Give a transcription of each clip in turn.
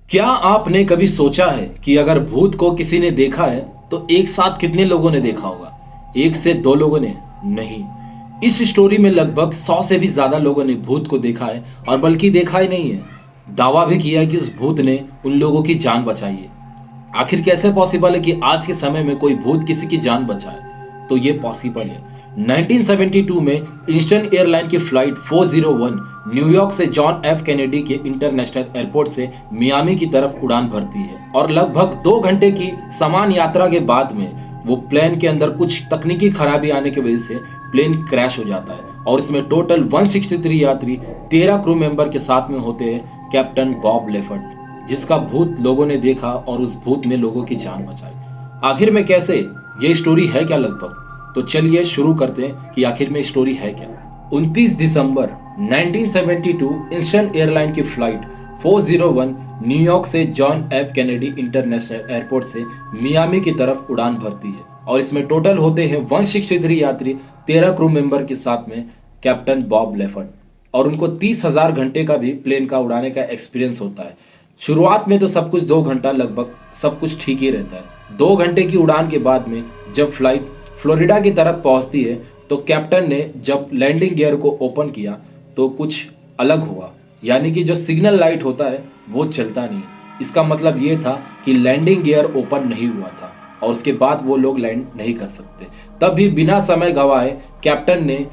क्या आपने कभी सोचा है कि अगर भूत को किसी ने देखा है तो एक साथ कितने लोगों ने देखा होगा? एक से दो लोगों ने? नहीं। इस स्टोरी में लगभग 100 से भी ज्यादा लोगों ने भूत को देखा है, और बल्कि देखा ही नहीं है, दावा भी किया है कि उस भूत ने उन लोगों की जान बचाई है। आखिर कैसे पॉसिबल है कि आज के समय में कोई भूत किसी की जान बचाए? तो ये पॉसिबल है। 1972 में ईस्टर्न एयरलाइन की फ्लाइट 401 न्यूयॉर्क से जॉन एफ कैनेडी के इंटरनेशनल एयरपोर्ट से मियामी की तरफ उड़ान भरती है, और लगभग 2 घंटे की समान यात्रा के बाद में वो प्लेन के अंदर कुछ तकनीकी खराबी आने की वजह से प्लेन क्रैश हो जाता है, और इसमें टोटल 163 यात्री 13 क्रू मेंबर के साथ में होते हैं कैप्टन बॉब लेफर्ट, जिसका भूत लोगों ने देखा और उस भूत ने लोगों की जान बचाई। आखिर में कैसे? ये स्टोरी है क्या लगभग? तो चलिए शुरू करते हैं कि आखिर में स्टोरी है क्या। 29 दिसंबर 1972 ईस्टर्न एयरलाइन की फ्लाइट 401 न्यूयॉर्क से John F Kennedy international airport से मियामी की तरफ उड़ान भरती है, और इसमें टोटल होते हैं 163 यात्री 13 क्रू मेंबर के साथ में कैप्टन बॉब लेफर्ट, और उनको 30,000 घंटे का भी प्लेन का उड़ाने का एक्सपीरियंस होता है। शुरुआत में तो सब कुछ 2 घंटा लगभग सब कुछ ठीक ही रहता है। 2 घंटे की उड़ान के बाद में जब फ्लाइट फ्लोरिडा की तरफ पहुंचती है तो कैप्टन ने जब लैंडिंग गियर को ओपन किया तो कुछ अलग हुआ, यानी कि जो सिग्नल लाइट होता है वो चलता नहीं। इसका मतलब ये था कि लैंडिंग गियर ओपन नहीं हुआ था, और उसके बाद वो लोग लैंड नहीं कर सकते। तब भी बिना समय गंवाए कैप्टन ने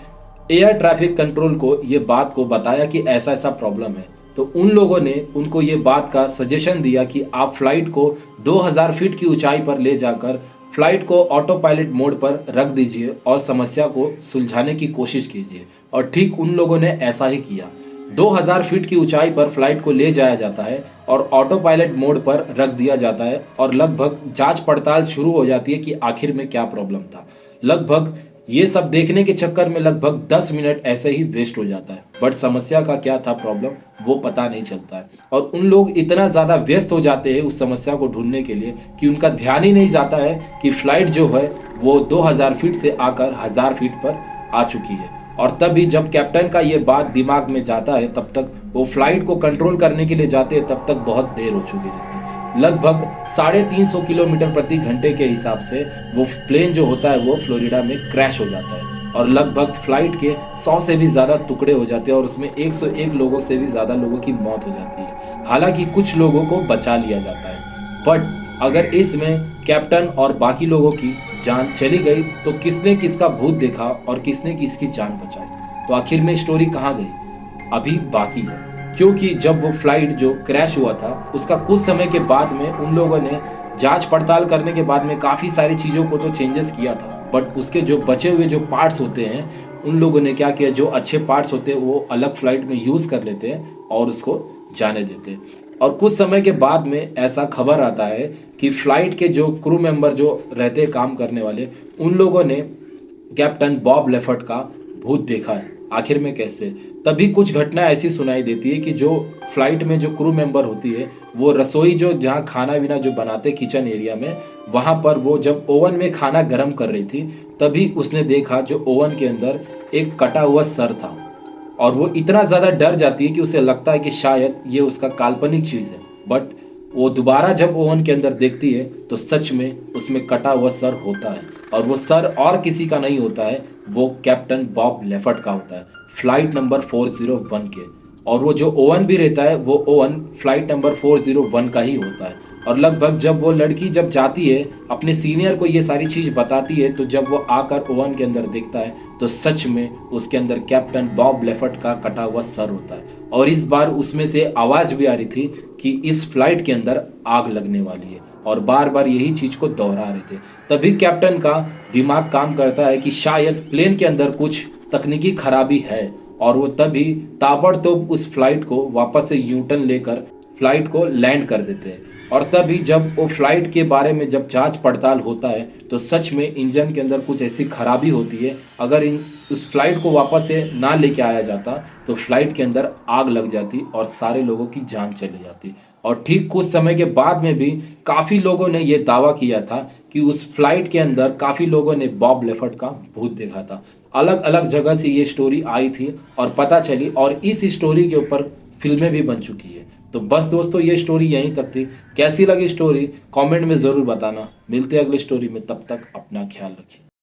एयर ट्रैफिक कंट्रोल को ये बात को बताया कि ऐसा ऐसा प्रॉब्लम है। तो उन लोगों ने उनको ये बात का सजेशन दिया कि आप फ्लाइट को 2000 फीट की ऊंचाई पर ले जाकर फ्लाइट को ऑटो पायलट मोड पर रख दीजिए और समस्या को सुलझाने की कोशिश कीजिए। और ठीक उन लोगों ने ऐसा ही किया। 2000 फीट की ऊंचाई पर फ्लाइट को ले जाया जाता है और ऑटो पायलट मोड पर रख दिया जाता है, और लगभग जांच पड़ताल शुरू हो जाती है कि आखिर में क्या प्रॉब्लम था। लगभग ये सब देखने के चक्कर में लगभग 10 मिनट ऐसे ही वेस्ट हो जाता है, बट समस्या का क्या था प्रॉब्लम वो पता नहीं चलता है। और उन लोग इतना ज़्यादा व्यस्त हो जाते हैं उस समस्या को ढूंढने के लिए कि उनका ध्यान ही नहीं जाता है कि फ्लाइट जो है वो 2000 फीट से आकर 1000 फीट पर आ चुकी है। और तभी जब कैप्टन का ये बात दिमाग में जाता है तब तक वो फ्लाइट को कंट्रोल करने के लिए जाते हैं, तब तक बहुत देर हो चुकी रहती है। लगभग 350 किलोमीटर प्रति घंटे के हिसाब से वो प्लेन जो होता है वो फ्लोरिडा में क्रैश हो जाता है, और लगभग फ्लाइट के 100 से भी ज़्यादा टुकड़े हो जाते हैं, और उसमें 101 लोगों से भी ज़्यादा लोगों की मौत हो जाती है। हालांकि कुछ लोगों को बचा लिया जाता है, बट अगर इसमें कैप्टन और बाकी लोगों की जान चली गई तो किसने किसका भूत देखा और किसने किसकी जान बचाई? तो आखिर में स्टोरी कहाँ गई? अभी बाकी है, क्योंकि जब वो फ्लाइट जो क्रैश हुआ था उसका कुछ समय के बाद में उन लोगों ने जांच पड़ताल करने के बाद में काफ़ी सारी चीज़ों को तो चेंजेस किया था, बट उसके जो बचे हुए जो पार्ट्स होते हैं उन लोगों ने क्या किया, जो अच्छे पार्ट्स होते हैं वो अलग फ्लाइट में यूज़ कर लेते हैं और उसको जाने देते हैं। और कुछ समय के बाद में ऐसा खबर आता है कि फ्लाइट के जो क्रू मेंबर जो रहते हैं काम करने वाले, उन लोगों ने कैप्टन बॉब लेफर्ट का भूत देखा है। आखिर में कैसे? तभी कुछ घटना ऐसी सुनाई देती है कि जो फ्लाइट में जो क्रू मेंबर होती है वो रसोई जो जहाँ खाना वीना जो बनाते किचन एरिया में, वहाँ पर वो जब ओवन में खाना गर्म कर रही थी तभी उसने देखा जो ओवन के अंदर एक कटा हुआ सर था, और वो इतना ज़्यादा डर जाती है कि उसे लगता है कि शायद ये उसका काल्पनिक चीज़ है। बट वो दोबारा जब ओवन के अंदर देखती है तो सच में उसमें कटा हुआ सर होता है, और वो सर और किसी का नहीं होता है, वो कैप्टन बॉब लेफर्ट का होता है, फ्लाइट नंबर 401 के। और वो जो ओवन भी रहता है वो ओवन फ्लाइट नंबर 401 का ही होता है। और लगभग जब वो लड़की जब जाती है अपने सीनियर को ये सारी चीज़ बताती है, तो जब वो आकर ओवन के अंदर देखता है तो सच में उसके अंदर कैप्टन बॉब लेफर्ट का कटा हुआ सर होता है। और इस बार उसमें से आवाज़ भी आ रही थी कि इस फ्लाइट के अंदर आग लगने वाली है, और बार बार यही चीज़ को दोहरा रहे थे। तभी कैप्टन का दिमाग काम करता है कि शायद प्लेन के अंदर कुछ तकनीकी खराबी है, और वो तभी ताबड़तोड़ उस फ्लाइट को वापस से यूटर्न लेकर फ्लाइट को लैंड कर देते हैं। और तभी जब वो फ्लाइट के बारे में जब जांच पड़ताल होता है तो सच में इंजन के अंदर कुछ ऐसी खराबी होती है, अगर उस फ्लाइट को वापस से ना लेके आया जाता तो फ्लाइट के अंदर आग लग जाती और सारे लोगों की जान चली जाती। और ठीक कुछ समय के बाद में भी काफ़ी लोगों ने ये दावा किया था कि उस फ्लाइट के अंदर काफ़ी लोगों ने बॉब लेफर्ट का भूत देखा था। अलग अलग जगह से ये स्टोरी आई थी और पता चली, और इस स्टोरी के ऊपर फिल्में भी बन चुकी है। तो बस दोस्तों ये स्टोरी यहीं तक थी। कैसी लगी स्टोरी कमेंट में ज़रूर बताना। मिलते हैं अगली स्टोरी में, तब तक अपना ख्याल रखिए।